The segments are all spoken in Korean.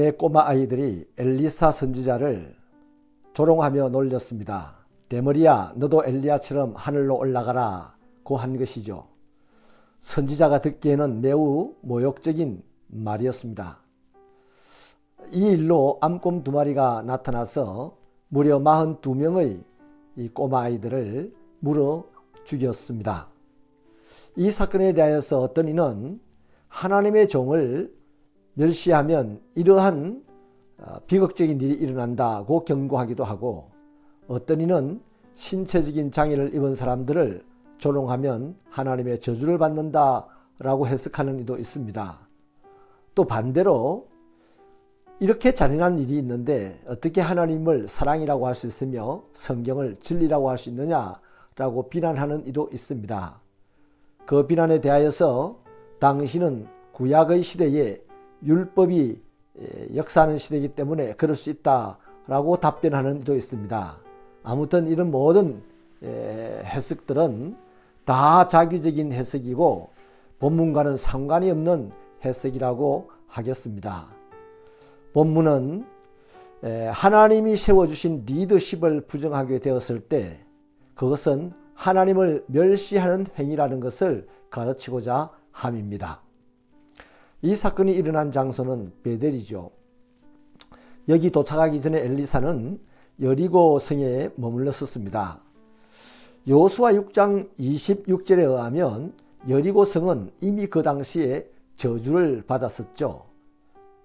동네 꼬마 아이들이 엘리사 선지자를 조롱하며 놀렸습니다. 대머리야, 너도 엘리야처럼 하늘로 올라가라 고 한 것이죠. 선지자가 듣기에는 매우 모욕적인 말이었습니다. 이 일로 암곰 2마리가 나타나서 무려 42명의 이 꼬마 아이들을 물어 죽였습니다. 이 사건에 대하여서 어떤 이는 하나님의 종을 멸시하면 이러한 비극적인 일이 일어난다고 경고하기도 하고, 어떤 이는 신체적인 장애를 입은 사람들을 조롱하면 하나님의 저주를 받는다라고 해석하는 이도 있습니다. 또 반대로 이렇게 잔인한 일이 있는데 어떻게 하나님을 사랑이라고 할 수 있으며 성경을 진리라고 할 수 있느냐라고 비난하는 이도 있습니다. 그 비난에 대하여서 당신은 구약의 시대에 율법이 역사하는 시대이기 때문에 그럴 수 있다라고 답변하는 이도 있습니다. 아무튼 이런 모든 해석들은 다 자기적인 해석이고 본문과는 상관이 없는 해석이라고 하겠습니다. 본문은 하나님이 세워주신 리더십을 부정하게 되었을 때 그것은 하나님을 멸시하는 행위라는 것을 가르치고자 함입니다. 이 사건이 일어난 장소는 베델이죠. 여기 도착하기 전에 엘리사는 여리고 성에 머물렀었습니다. 여호수아 6장 26절에 의하면 여리고 성은 이미 그 당시에 저주를 받았었죠.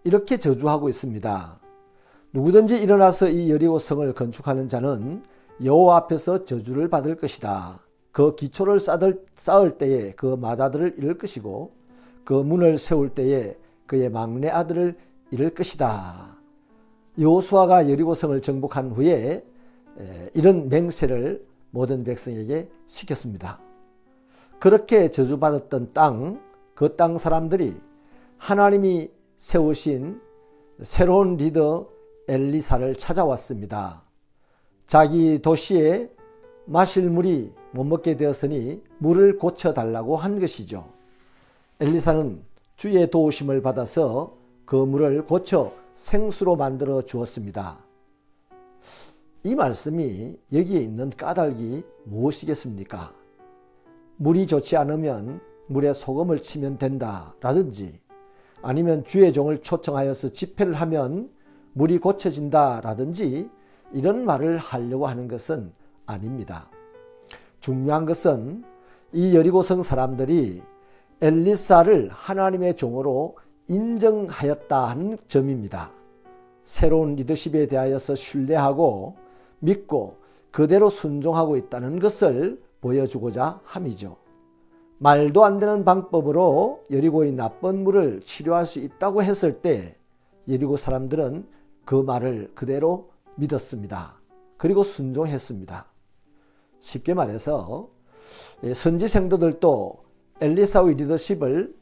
이렇게 저주하고 있습니다. 누구든지 일어나서 이 여리고 성을 건축하는 자는 여호와 앞에서 저주를 받을 것이다. 그 기초를 쌓을 때에 그 맏아들을 잃을 것이고 그 문을 세울 때에 그의 막내 아들을 잃을 것이다. 여호수아가 여리고성을 정복한 후에 이런 맹세를 모든 백성에게 시켰습니다. 그렇게 저주받았던 땅, 그 땅 사람들이 하나님이 세우신 새로운 리더 엘리사를 찾아왔습니다. 자기 도시에 마실 물이 못 먹게 되었으니 물을 고쳐달라고 한 것이죠. 엘리사는 주의 도우심을 받아서 그 물을 고쳐 생수로 만들어 주었습니다. 이 말씀이 여기에 있는 까닭이 무엇이겠습니까? 물이 좋지 않으면 물에 소금을 치면 된다라든지, 아니면 주의 종을 초청하여서 집회를 하면 물이 고쳐진다라든지 이런 말을 하려고 하는 것은 아닙니다. 중요한 것은 이 여리고성 사람들이 엘리사를 하나님의 종으로 인정하였다 하는 점입니다. 새로운 리더십에 대하여서 신뢰하고 믿고 그대로 순종하고 있다는 것을 보여주고자 함이죠. 말도 안 되는 방법으로 여리고의 나쁜 물을 치료할 수 있다고 했을 때 여리고 사람들은 그 말을 그대로 믿었습니다. 그리고 순종했습니다. 쉽게 말해서 선지 생도들도 엘리사의 리더십을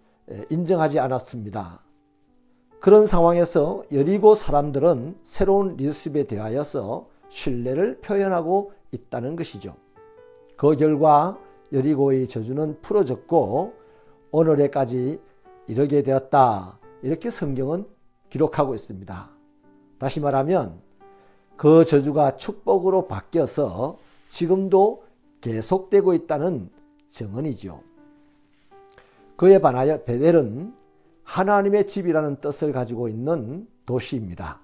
인정하지 않았습니다. 그런 상황에서 여리고 사람들은 새로운 리더십에 대하여서 신뢰를 표현하고 있다는 것이죠. 그 결과 여리고의 저주는 풀어졌고 오늘에까지 이르게 되었다. 이렇게 성경은 기록하고 있습니다. 다시 말하면 그 저주가 축복으로 바뀌어서 지금도 계속되고 있다는 증언이죠. 그에 반하여 베델은 하나님의 집이라는 뜻을 가지고 있는 도시입니다.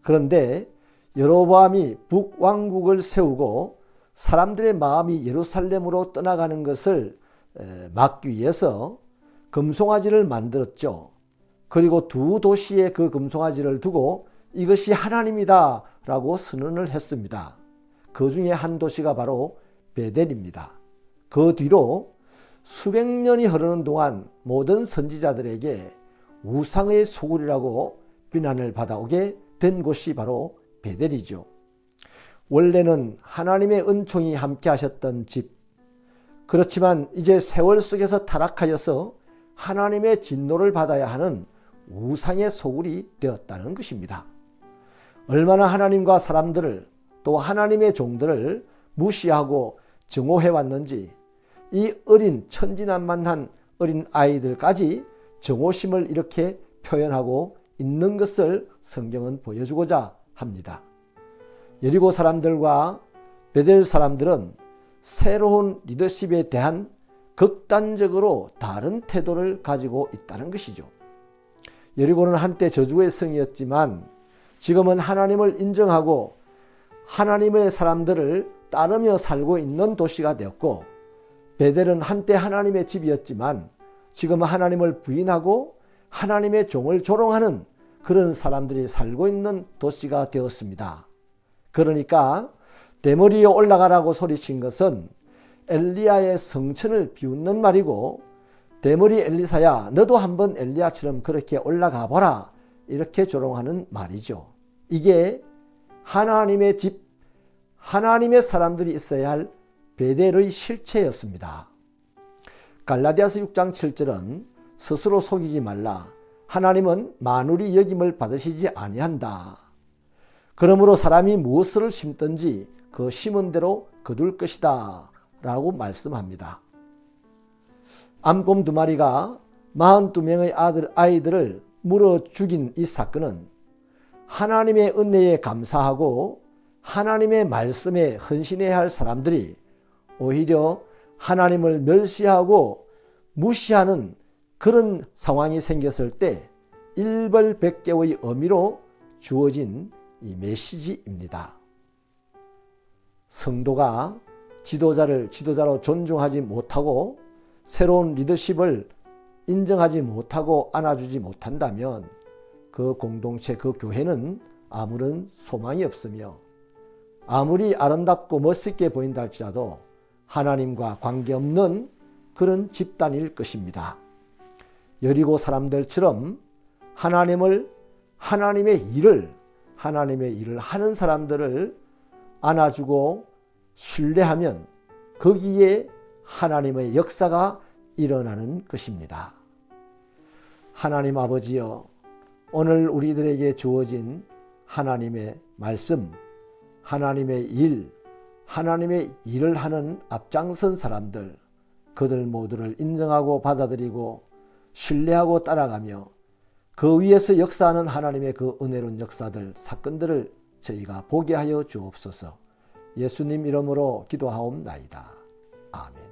그런데 여로보암이 북왕국을 세우고 사람들의 마음이 예루살렘으로 떠나가는 것을 막기 위해서 금송아지를 만들었죠. 그리고 두 도시에 그 금송아지를 두고 이것이 하나님이다 라고 선언을 했습니다. 그 중에 한 도시가 바로 베델입니다. 그 뒤로 수백 년이 흐르는 동안 모든 선지자들에게 우상의 소굴이라고 비난을 받아오게 된 곳이 바로 베델이죠. 원래는 하나님의 은총이 함께 하셨던 집, 그렇지만 이제 세월 속에서 타락하여서 하나님의 진노를 받아야 하는 우상의 소굴이 되었다는 것입니다. 얼마나 하나님과 사람들을 또 하나님의 종들을 무시하고 증오해 왔는지 이 어린 천진난만한 어린 아이들까지 증오심을 이렇게 표현하고 있는 것을 성경은 보여주고자 합니다. 여리고 사람들과 베델 사람들은 새로운 리더십에 대한 극단적으로 다른 태도를 가지고 있다는 것이죠. 여리고는 한때 저주의 성이었지만 지금은 하나님을 인정하고 하나님의 사람들을 따르며 살고 있는 도시가 되었고, 베델은 한때 하나님의 집이었지만 지금은 하나님을 부인하고 하나님의 종을 조롱하는 그런 사람들이 살고 있는 도시가 되었습니다. 그러니까 대머리에 올라가라고 소리친 것은 엘리야의 성천을 비웃는 말이고, 대머리 엘리사야 너도 한번 엘리야처럼 그렇게 올라가 보라, 이렇게 조롱하는 말이죠. 이게 하나님의 집, 하나님의 사람들이 있어야 할 베델의 실체였습니다. 갈라디아서 6장 7절은 스스로 속이지 말라. 하나님은 만울이 여김을 받으시지 아니한다. 그러므로 사람이 무엇을 심든지 그 심은 대로 거둘 것이다 라고 말씀합니다. 암곰 2마리가 42명의 아이들을 물어 죽인 이 사건은 하나님의 은혜에 감사하고 하나님의 말씀에 헌신해야 할 사람들이 오히려 하나님을 멸시하고 무시하는 그런 상황이 생겼을 때 일벌백계의 의미로 주어진 이 메시지입니다. 성도가 지도자로 존중하지 못하고 새로운 리더십을 인정하지 못하고 안아주지 못한다면 그 공동체, 그 교회는 아무런 소망이 없으며 아무리 아름답고 멋있게 보인다 할지라도 하나님과 관계없는 그런 집단일 것입니다. 여리고 사람들처럼 하나님의 일을 하는 사람들을 안아주고 신뢰하면 거기에 하나님의 역사가 일어나는 것입니다. 하나님 아버지여, 오늘 우리들에게 주어진 하나님의 말씀, 하나님의 일을 하는 앞장선 사람들, 그들 모두를 인정하고 받아들이고 신뢰하고 따라가며 그 위에서 역사하는 하나님의 그 은혜로운 역사들, 사건들을 저희가 보게 하여 주옵소서. 예수님 이름으로 기도하옵나이다. 아멘.